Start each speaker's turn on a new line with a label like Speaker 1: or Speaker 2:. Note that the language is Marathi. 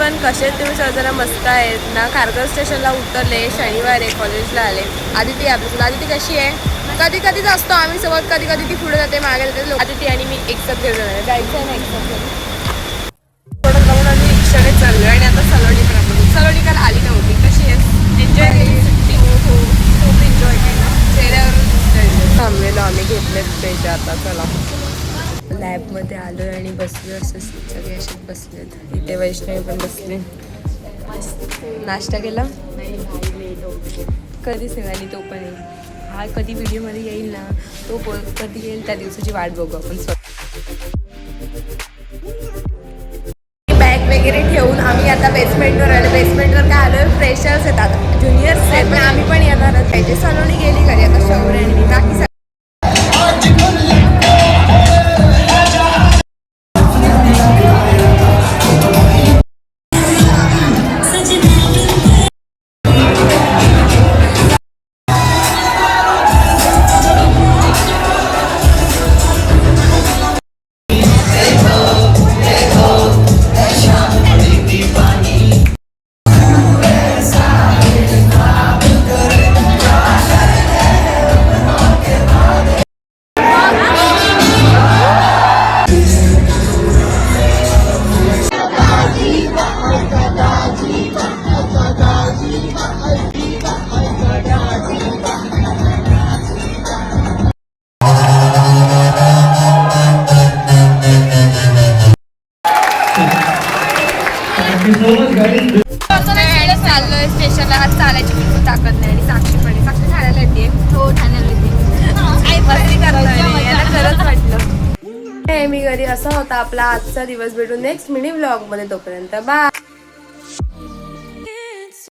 Speaker 1: एव्हरीवन, कसे आहेत तुम्ही? सर्वजण मस्त आहेत ना? खारघर स्टेशनला उतरले, शनिवार आहे, कॉलेजला आले. आदिती आपल्यासोबत. आदिती कशी आहे? कधी कधीच असतो आम्ही सोबत, कधी कधी ती पुढे जाते, मागे जाते. आदिती आणि मी एकसाथ घेऊन जायचं आहे ना, एकसाथ थोडं जाऊन आम्ही रिक्षाने चाललो आणि आता सलोनी पण आपण सलोनी काल आली नव्हती. कशी आहे? एन्जॉय केली सुट्टी? हो, खूप एन्जॉय केला. चेहऱ्यावर थांबलेलो आम्ही, घेतलेत पेज. आता चला लॅबमध्ये आलो आणि बसलो, असं सगळे असे बसलेत. इथे वैष्णवी पण बसली. नाश्ता केला? कधी सगळ्यांनी तो पण येईल. हा कधी व्हिडिओमध्ये येईल ना, तो कधी येईल त्या दिवसाची वाट बघू आपण. बॅग वगैरे ठेवून आम्ही आता बेसमेंटवर आलो. बेसमेंटवर काय आलो, फ्रेशर्स येतात, ज्युनियर्स आहेत, पण आम्ही पण येणारच पाहिजे. सलोनी गेली घरी आता, शौर्य आणि मी. बाकी चाललोय स्टेशनला. आज चालायची बिलकुल ताकद नाही आणि साक्षी ठाण्याला येते. हो, ठाण्याला येते. मस्ती करतोय, खरंच वाटलं. मी घरी. असा होता आपला आजचा दिवस. भेटू नेक्स्ट मिनी व्लॉग मध्ये. तोपर्यंत बाय.